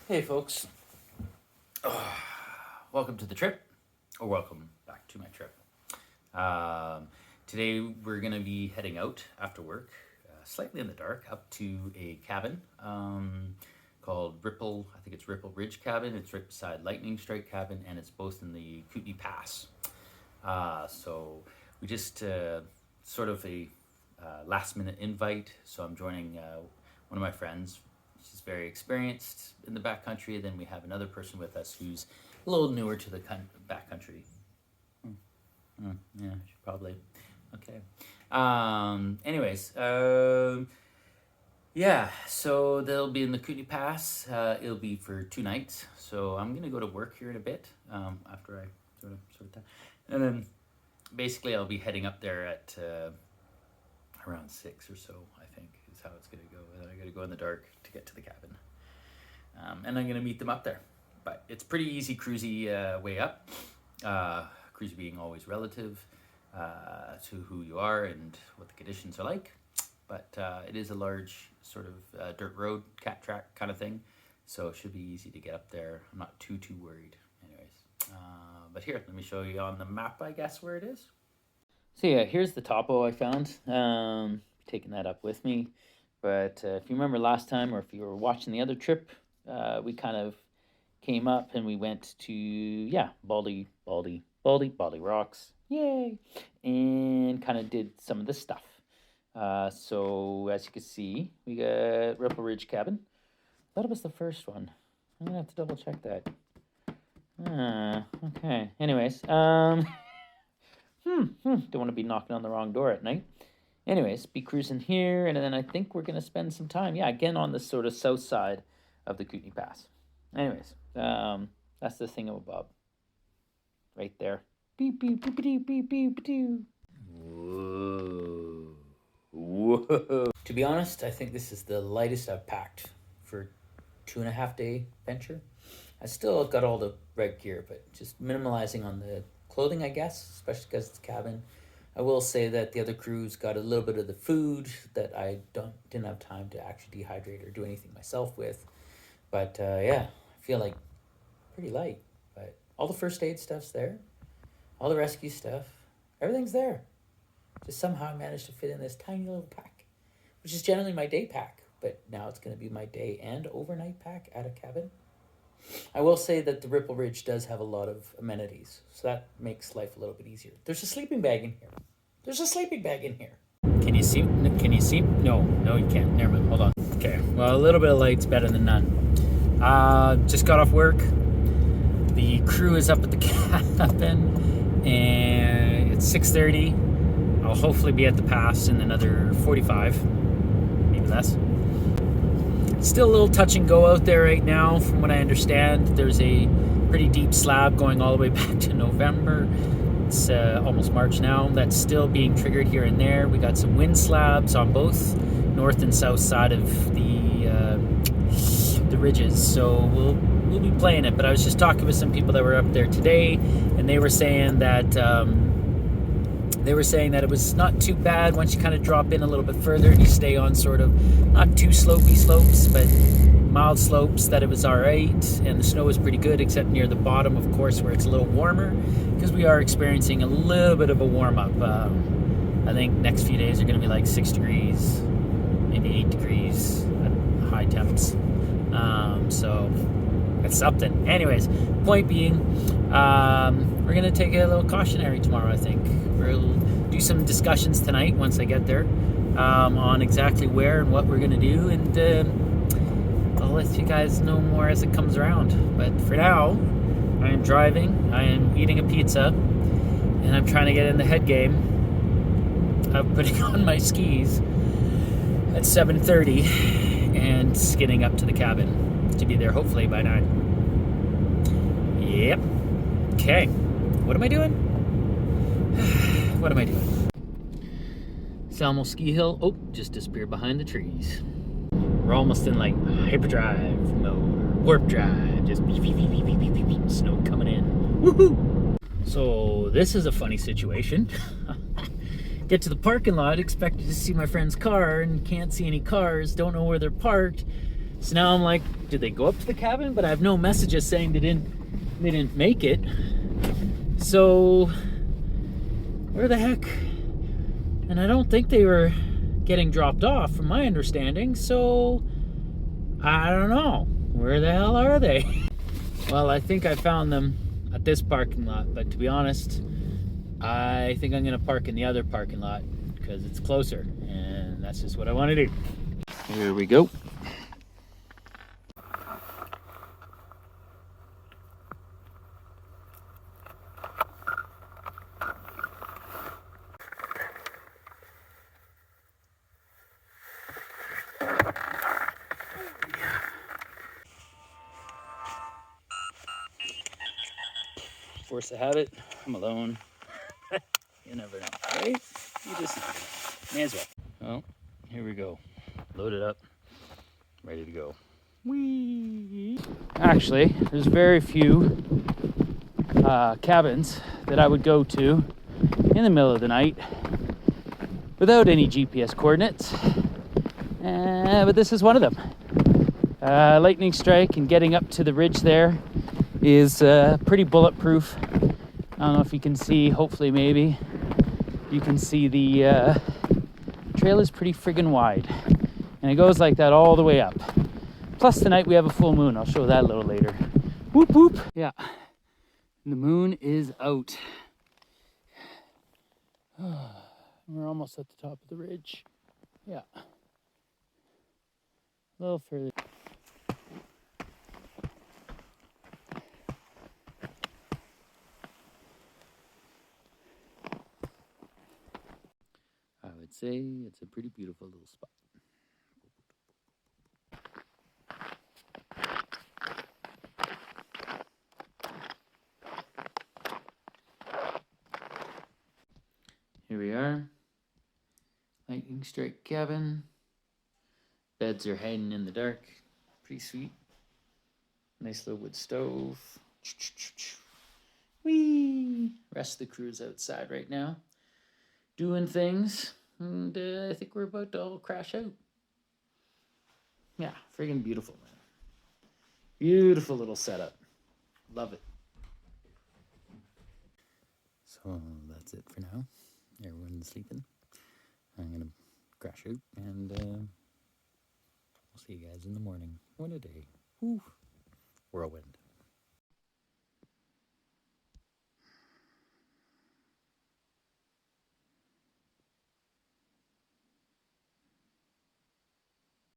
Hey folks, welcome to the trip, or welcome back to my trip. Today we're going to be heading out after work, slightly in the dark, up to a cabin called Ripple, I think it's Ripple Ridge Cabin. It's right beside Lightning Strike Cabin, and it's both in the Kootenay Pass. So we just sort of a last minute invite, so I'm joining one of my friends. She's very experienced in the backcountry. Then we have another person with us who's a little newer to the backcountry. Yeah, she probably. Okay. Yeah, so they'll be in the Kootenay Pass. It'll be for 2 nights. So I'm going to go to work here in a bit after I sort that. And then basically I'll be heading up there at around 6 or so, I think, is how it's going to go. And then I got to go in the dark to get to the cabin. And I'm going to meet them up there. But it's pretty easy, cruisy way up. Cruisy being always relative to who you are and what the conditions are like. But it is a large sort of dirt road, cat track kind of thing. So it should be easy to get up there. I'm not too worried. Anyways, but here, let me show you on the map, I guess, where it is. So yeah, here's the topo I found. Taking that up with me. But if you remember last time, or if you were watching the other trip, we kind of came up and we went to, Baldy Rocks. Yay! And kind of did some of this stuff. So as you can see, we got Ripple Ridge Cabin. I thought it was the first one. I'm gonna have to double check that. Okay. Anyways, don't want to be knocking on the wrong door at night. Anyways, be cruising here, and then I think we're gonna spend some time, again on the sort of south side of the Kootenay Pass. Anyways, that's the thingamabob right there. Beep beep beep beep beep beep beep. Whoa. To be honest, I think this is the lightest I've packed for a 2.5 day venture. I still got all the red gear, but just minimalizing on the clothing, I guess, especially because it's a cabin. I will say that the other crews got a little bit of the food that I didn't have time to actually dehydrate or do anything myself with. But I feel like pretty light. But all the first aid stuff's there, all the rescue stuff, everything's there. Just somehow I managed to fit in this tiny little pack, which is generally my day pack, but now it's going to be my day and overnight pack at a cabin. I will say that the Ripple Ridge does have a lot of amenities, so that makes life a little bit easier. There's a sleeping bag in here. Can you see? No, you can't. Never mind. Hold on. Okay. Well, a little bit of light's better than none. Just got off work. The crew is up at the cabin, and it's 6:30. I'll hopefully be at the pass in another 45, maybe less. Still a little touch and go out there right now, from what I understand. There's a pretty deep slab going all the way back to November. It's almost March now. That's still being triggered here and there. We got some wind slabs on both north and south side of the ridges, so we'll be playing it. But I was just talking with some people that were up there today, and they were saying that it was not too bad once you kind of drop in a little bit further and you stay on sort of not too slopey slopes, but mild slopes, that it was all right. And the snow was pretty good, except near the bottom, of course, where it's a little warmer, because we are experiencing a little bit of a warm-up. I think next few days are going to be like 6 degrees, maybe 8 degrees at high temps. So it's something. Anyways, point being, we're going to take a little cautionary tomorrow, I think. We'll do some discussions tonight once I get there on exactly where and what we're going to do, and I'll let you guys know more as it comes around. But for now, I am driving, I am eating a pizza, and I'm trying to get in the head game of putting on my skis at 7:30 and skidding up to the cabin to be there hopefully by 9. Yep. Okay. What am I doing? What am I doing? Salmo Ski Hill. Oh, just disappeared behind the trees. We're almost in like hyperdrive mode, or warp drive. Just beep, beep, beep, beep, beep, beep, beep, snow coming in. Woohoo! So this is a funny situation. Get to the parking lot, expected to see my friend's car, and can't see any cars, don't know where they're parked. So now I'm like, did they go up to the cabin? But I have no messages saying they didn't make it. So where the heck? And I don't think they were getting dropped off from my understanding, so I don't know. Where the hell are they? Well, I think I found them at this parking lot, but to be honest, I think I'm gonna park in the other parking lot because it's closer, and that's just what I want to do. Here we go. Force to habit, I'm alone. You never know, right? You just never know. May as well. Well, here we go. Loaded up, ready to go. Whee! Actually, there's very few cabins that I would go to in the middle of the night without any GPS coordinates. But this is one of them. Lightning strike and getting up to the ridge there is pretty bulletproof. I don't know if you can see, hopefully maybe you can see the trail is pretty friggin' wide, and it goes like that all the way up. Plus tonight we have a full moon. I'll show that a little later. Whoop whoop. Yeah, the moon is out. We're almost at the top of the ridge. Yeah, a little further. I would say it's a pretty beautiful little spot. Here we are. Lightning strike cabin. Beds are hiding in the dark. Pretty sweet. Nice little wood stove. Whee! Rest of the crew's outside right now, doing things, and I think we're about to all crash out. Yeah, friggin' beautiful, man. Beautiful little setup. Love it. So that's it for now. Everyone's sleeping. I'm gonna crash out, and we'll see you guys in the morning. What a day. Whew. Whirlwind.